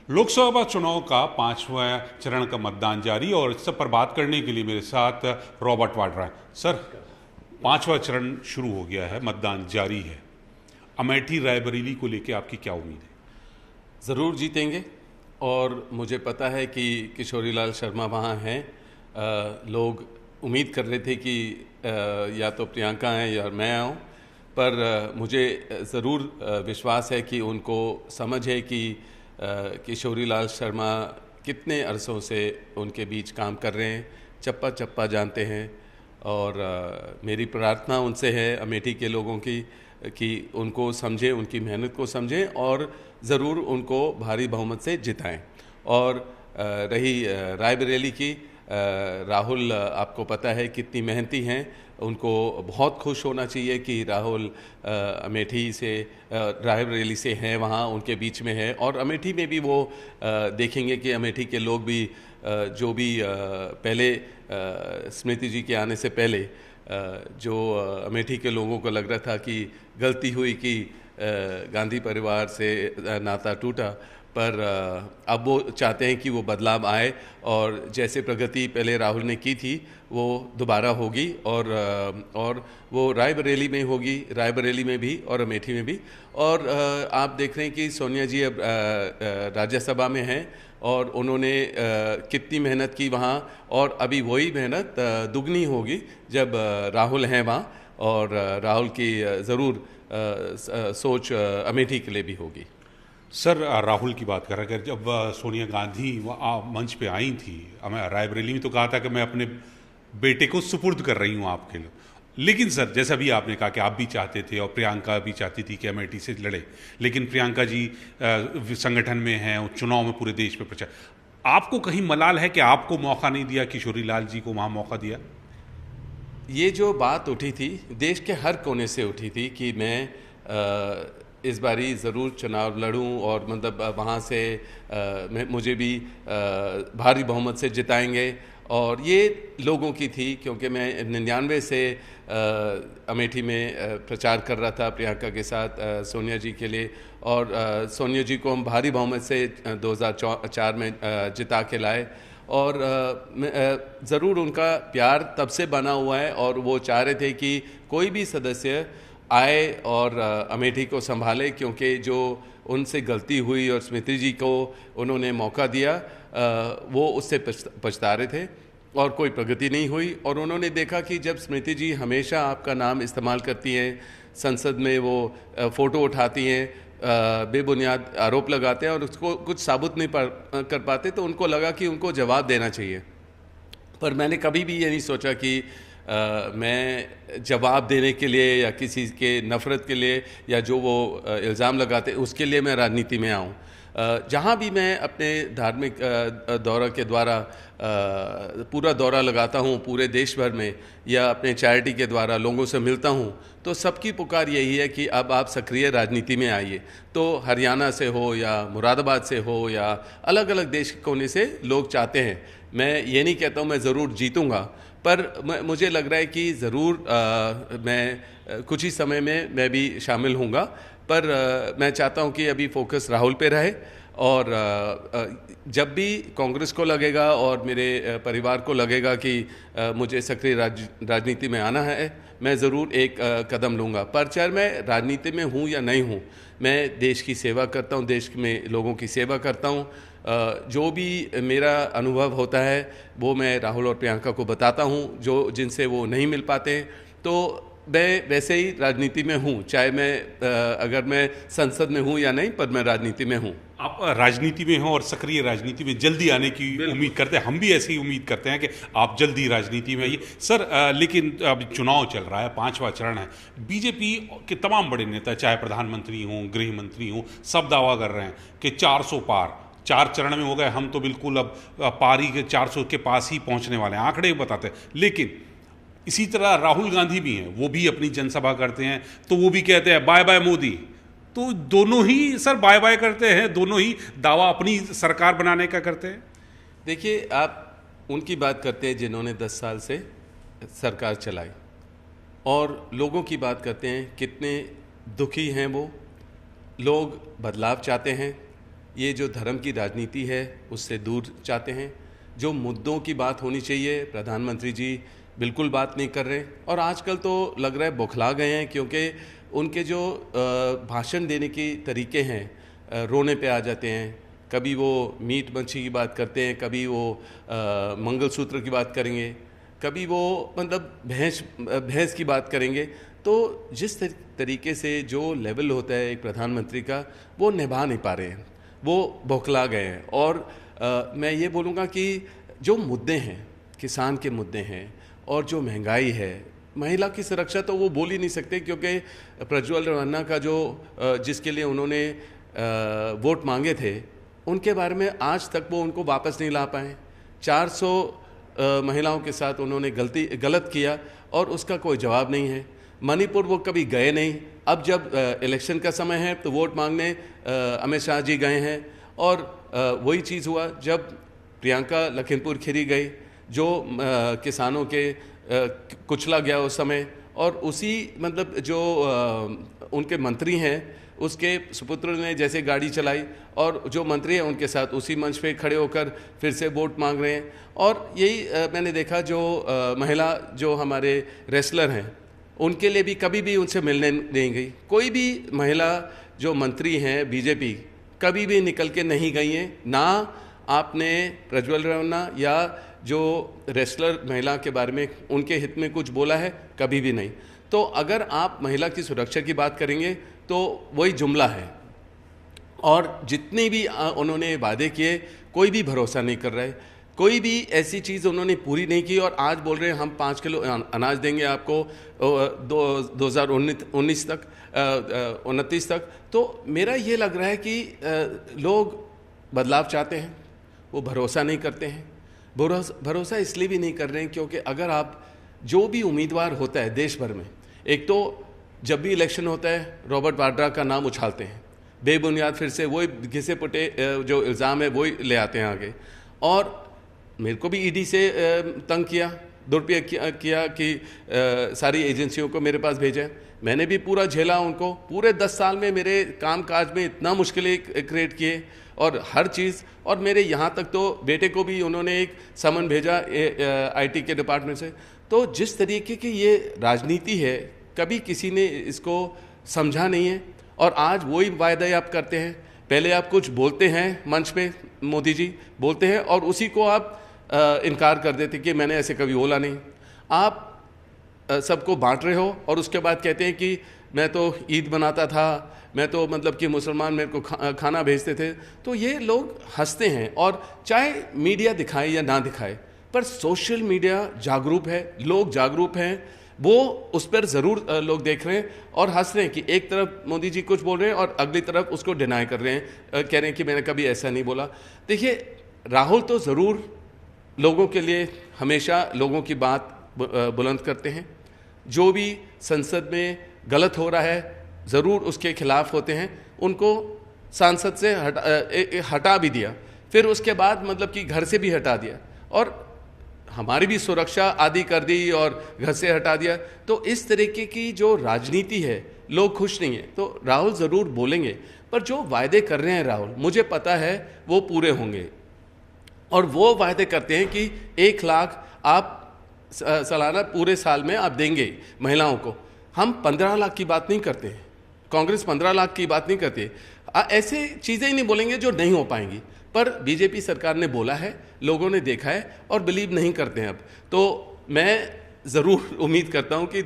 लोकसभा चुनाव का 5वां चरण का मतदान जारी और इस सब पर बात करने के लिए मेरे साथ रॉबर्ट वाड्रा हैं। सर, 5वां चरण शुरू हो गया है, मतदान जारी है। अमेठी रायबरेली को लेकर आपकी क्या उम्मीद है? ज़रूर जीतेंगे और मुझे पता है कि किशोरी लाल शर्मा वहाँ हैं। लोग उम्मीद कर रहे थे कि या तो प्रियंका हैं या मैं आऊँ, पर मुझे ज़रूर विश्वास है कि उनको समझ है कि किशोरी लाल शर्मा कितने अरसों से उनके बीच काम कर रहे हैं, चप्पा चप्पा जानते हैं। और मेरी प्रार्थना उनसे है, अमेठी के लोगों की, कि उनको समझें, उनकी मेहनत को समझें और ज़रूर उनको भारी बहुमत से जिताएं। और रही रायबरेली की, राहुल आपको पता है कितनी मेहनती हैं। उनको बहुत खुश होना चाहिए कि राहुल अमेठी से, रायबरेली से हैं, वहाँ उनके बीच में है। और अमेठी में भी वो देखेंगे कि अमेठी के लोग भी जो भी पहले स्मृति जी के आने से पहले जो अमेठी के लोगों को लग रहा था कि गलती हुई कि गांधी परिवार से नाता टूटा, पर अब वो चाहते हैं कि वो बदलाव आए और जैसे प्रगति पहले राहुल ने की थी वो दोबारा होगी। और वो रायबरेली में होगी, रायबरेली में भी और अमेठी में भी। और आप देख रहे हैं कि सोनिया जी अब राज्यसभा में हैं और उन्होंने कितनी मेहनत की वहाँ, और अभी वही मेहनत दुगनी होगी जब राहुल हैं वहाँ। और राहुल की ज़रूर सोच अमेठी के लिए भी होगी। सर, राहुल की बात कर रहे हैं, जब सोनिया गांधी मंच पे आई थी रायबरेली में, तो कहा था कि मैं अपने बेटे को सुपुर्द कर रही हूँ आपके लिए। लेकिन सर, जैसा भी आपने कहा कि आप भी चाहते थे और प्रियंका भी चाहती थी कि अमेठी से लड़े, लेकिन प्रियंका जी संगठन में हैं, चुनाव में पूरे देश में प्रचार। आपको कहीं मलाल है कि आपको मौका नहीं दिया, किशोरी लाल जी को वहाँ मौका दिया? ये जो बात उठी थी, देश के हर कोने से उठी थी कि मैं इस बारी ज़रूर चुनाव लड़ूं और मतलब वहाँ से मुझे भी भारी बहुमत से जिताएंगे। और ये लोगों की थी, क्योंकि मैं 99 से अमेठी में प्रचार कर रहा था प्रियंका के साथ सोनिया जी के लिए। और सोनिया जी को हम भारी बहुमत से 2004 में जिता के लाए। और ज़रूर उनका प्यार तब से बना हुआ है और वो चाह रहे थे कि कोई भी सदस्य आए और अमेठी को संभाले, क्योंकि जो उनसे गलती हुई और स्मृति जी को उन्होंने मौका दिया, वो उससे पछता रहे थे और कोई प्रगति नहीं हुई। और उन्होंने देखा कि जब स्मृति जी हमेशा आपका नाम इस्तेमाल करती हैं, संसद में वो फ़ोटो उठाती हैं, बेबुनियाद आरोप लगाते हैं और उसको कुछ साबुत नहीं कर पाते, तो उनको लगा कि उनको जवाब देना चाहिए। पर मैंने कभी भी ये नहीं सोचा कि मैं जवाब देने के लिए या किसी के नफ़रत के लिए या जो वो इल्ज़ाम लगाते उसके लिए मैं राजनीति में आऊँ। जहाँ भी मैं अपने धार्मिक दौरा के द्वारा पूरा दौरा लगाता हूँ पूरे देश भर में, या अपने चैरिटी के द्वारा लोगों से मिलता हूँ, तो सबकी पुकार यही है कि अब आप सक्रिय राजनीति में आइए। तो हरियाणा से हो या मुरादाबाद से हो या अलग अलग देश के कोने से लोग चाहते हैं। मैं ये नहीं कहता हूँ मैं ज़रूर जीतूँगा, पर मुझे लग रहा है कि ज़रूर मैं कुछ ही समय में मैं भी शामिल होऊंगा। पर मैं चाहता हूं कि अभी फोकस राहुल पे रहे। और जब भी कांग्रेस को लगेगा और मेरे परिवार को लगेगा कि मुझे सक्रिय राजनीति में आना है, मैं ज़रूर एक कदम लूँगा। पर चाहे मैं राजनीति में हूँ या नहीं हूँ, मैं देश की सेवा करता हूँ, देश में लोगों की सेवा करता हूँ। जो भी मेरा अनुभव होता है वो मैं राहुल और प्रियंका को बताता हूँ, जो जिनसे वो नहीं मिल पाते। तो मैं वैसे ही राजनीति में हूँ, चाहे मैं अगर मैं संसद में हूँ या नहीं, पर मैं राजनीति में हूँ। आप राजनीति में हो और सक्रिय राजनीति में जल्दी आने की उम्मीद करते हैं। हम भी ऐसी ही उम्मीद करते हैं कि आप जल्दी राजनीति में आइए। सर, लेकिन अब चुनाव चल रहा है, 5वां चरण है। बीजेपी के तमाम बड़े नेता, चाहे प्रधानमंत्री हों, गृह मंत्री हों, सब दावा कर रहे हैं कि 400 पार, 4 चरण में हो गए, हम तो बिल्कुल अब पारी के 400 के पास ही पहुंचने वाले हैं, आंकड़े बताते हैं। लेकिन इसी तरह राहुल गांधी भी हैं, वो भी अपनी जनसभा करते हैं, तो वो भी कहते हैं बाय बाय मोदी। तो दोनों ही सर बाय बाय करते हैं, दोनों ही दावा अपनी सरकार बनाने का करते हैं। देखिए, आप उनकी बात करते हैं जिन्होंने 10 साल से सरकार चलाई, और लोगों की बात करते हैं कितने दुखी हैं वो लोग, बदलाव चाहते हैं। ये जो धर्म की राजनीति है उससे दूर चाहते हैं। जो मुद्दों की बात होनी चाहिए प्रधानमंत्री जी बिल्कुल बात नहीं कर रहे, और आजकल तो लग रहा है बौखला गए हैं, क्योंकि उनके जो भाषण देने के तरीके हैं रोने पे आ जाते हैं। कभी वो मीट मच्छी की बात करते हैं, कभी वो मंगलसूत्र की बात करेंगे, कभी वो मतलब भैंस की बात करेंगे। तो जिस तरीके से जो लेवल होता है एक प्रधानमंत्री का, वो निभा नहीं पा रहे हैं, वो बौखला गए हैं। और मैं ये बोलूँगा कि जो मुद्दे हैं, किसान के मुद्दे हैं और जो महंगाई है, महिला की सुरक्षा तो वो बोल ही नहीं सकते, क्योंकि प्रज्वल रवान्ना का जो जिसके लिए उन्होंने वोट मांगे थे, उनके बारे में आज तक वो उनको वापस नहीं ला पाए। 400 महिलाओं के साथ उन्होंने गलत किया और उसका कोई जवाब नहीं है। मणिपुर वो कभी गए नहीं। अब जब इलेक्शन का समय है तो वोट मांगने अमित शाह जी गए हैं, और वही चीज़ हुआ जब प्रियंका लखीमपुर खीरी गई, जो किसानों के कुचला गया उस समय, और उसी मतलब जो उनके मंत्री हैं उसके सुपुत्र ने जैसे गाड़ी चलाई, और जो मंत्री हैं उनके साथ उसी मंच पे खड़े होकर फिर से वोट मांग रहे हैं। और यही मैंने देखा, जो महिला जो हमारे रेसलर हैं उनके लिए भी कभी भी उनसे मिलने नहीं गई। कोई भी महिला जो मंत्री हैं बीजेपी कभी भी निकल के नहीं गई हैं, ना आपने प्रज्वल रवान्ना या जो रेसलर महिला के बारे में उनके हित में कुछ बोला है, कभी भी नहीं। तो अगर आप महिला की सुरक्षा की बात करेंगे तो वही जुमला है, और जितने भी उन्होंने वादे किए कोई भी भरोसा नहीं कर रहा है, कोई भी ऐसी चीज़ उन्होंने पूरी नहीं की। और आज बोल रहे हैं हम 5 किलो अनाज देंगे आपको 2019 तक 29 तक। तो मेरा ये लग रहा है कि लोग बदलाव चाहते हैं, वो भरोसा नहीं करते हैं। भरोसा इसलिए भी नहीं कर रहे हैं क्योंकि अगर आप जो भी उम्मीदवार होता है देश भर में, एक तो जब भी इलेक्शन होता है रॉबर्ट वाड्रा का नाम उछालते हैं, बेबुनियाद फिर से वही घिसे पुटे जो इल्ज़ाम है वही ले आते हैं आगे। और मेरे को भी ईडी से तंग किया, दुरुपयोग किया कि सारी एजेंसियों को मेरे पास भेजा। मैंने भी पूरा झेला उनको। पूरे 10 साल में मेरे कामकाज में इतना मुश्किलें क्रिएट किए और हर चीज़, और मेरे यहाँ तक तो बेटे को भी उन्होंने एक समन भेजा आईटी के डिपार्टमेंट से। तो जिस तरीके की ये राजनीति है, कभी किसी ने इसको समझा नहीं है, और आज वही वायदे आप करते हैं। पहले आप कुछ बोलते हैं मंच पे, मोदी जी बोलते हैं, और उसी को आप इनकार कर देते कि मैंने ऐसे कभी बोला नहीं। आप सबको बांट रहे हो और उसके बाद कहते हैं कि मैं तो ईद बनाता था, मैं तो मतलब कि मुसलमान मेरे को खाना भेजते थे। तो ये लोग हंसते हैं, और चाहे मीडिया दिखाए या ना दिखाए, पर सोशल मीडिया जागरूक है, लोग जागरूक हैं, वो उस पर ज़रूर लोग देख रहे हैं और हंस रहे हैं कि एक तरफ मोदी जी कुछ बोल रहे हैं और अगली तरफ उसको डिनाई कर रहे हैं, कह रहे हैं कि मैंने कभी ऐसा नहीं बोला। देखिए, राहुल तो ज़रूर लोगों के लिए हमेशा लोगों की बात बुलंद करते हैं। जो भी संसद में गलत हो रहा है ज़रूर उसके खिलाफ होते हैं। उनको सांसद से हटा भी दिया, फिर उसके बाद मतलब कि घर से भी हटा दिया, और हमारी भी सुरक्षा आदि कर दी और घर से हटा दिया। तो इस तरीके की जो राजनीति है, लोग खुश नहीं हैं। तो राहुल ज़रूर बोलेंगे, पर जो वायदे कर रहे हैं राहुल, मुझे पता है वो पूरे होंगे। और वो वायदे करते हैं कि 1 लाख आप सालाना पूरे साल में आप देंगे महिलाओं को। हम 15 लाख की बात नहीं करते हैं, कांग्रेस 15 लाख की बात नहीं करती। ऐसे चीज़ें ही नहीं बोलेंगे जो नहीं हो पाएंगी, पर बीजेपी सरकार ने बोला है, लोगों ने देखा है और बिलीव नहीं करते हैं अब। तो मैं ज़रूर उम्मीद करता हूं कि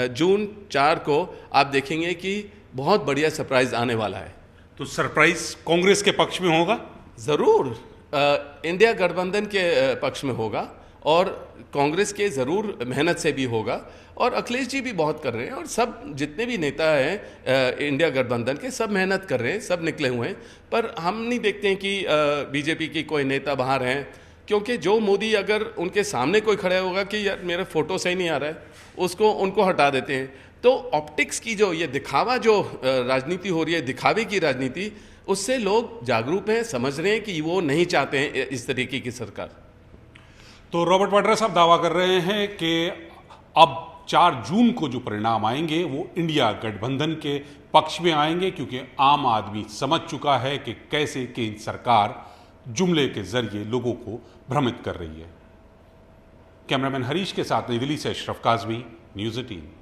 जून 4 को आप देखेंगे कि बहुत बढ़िया सरप्राइज़ आने वाला है। तो सरप्राइज कांग्रेस के पक्ष में होगा? ज़रूर इंडिया गठबंधन के पक्ष में होगा, और कांग्रेस के ज़रूर मेहनत से भी होगा, और अखिलेश जी भी बहुत कर रहे हैं, और सब जितने भी नेता हैं इंडिया गठबंधन के सब मेहनत कर रहे हैं, सब निकले हुए हैं। पर हम नहीं देखते हैं कि बीजेपी की कोई नेता बाहर हैं, क्योंकि जो मोदी अगर उनके सामने कोई खड़ा होगा कि यार मेरा फ़ोटो सही नहीं आ रहा है, उनको हटा देते हैं। तो ऑप्टिक्स की जो ये दिखावा जो राजनीति हो रही है, दिखावे की राजनीति, उससे लोग जागरूक हैं, समझ रहे हैं कि वो नहीं चाहते हैं इस तरीके की सरकार। तो रॉबर्ट वाड्रा साहब दावा कर रहे हैं कि अब 4 जून को जो परिणाम आएंगे वो इंडिया गठबंधन के पक्ष में आएंगे, क्योंकि आम आदमी समझ चुका है कि कैसे केंद्र सरकार जुमले के जरिए लोगों को भ्रमित कर रही है। कैमरामैन हरीश के साथ नई दिल्ली से अशरफ काजमी, न्यूज़ 18।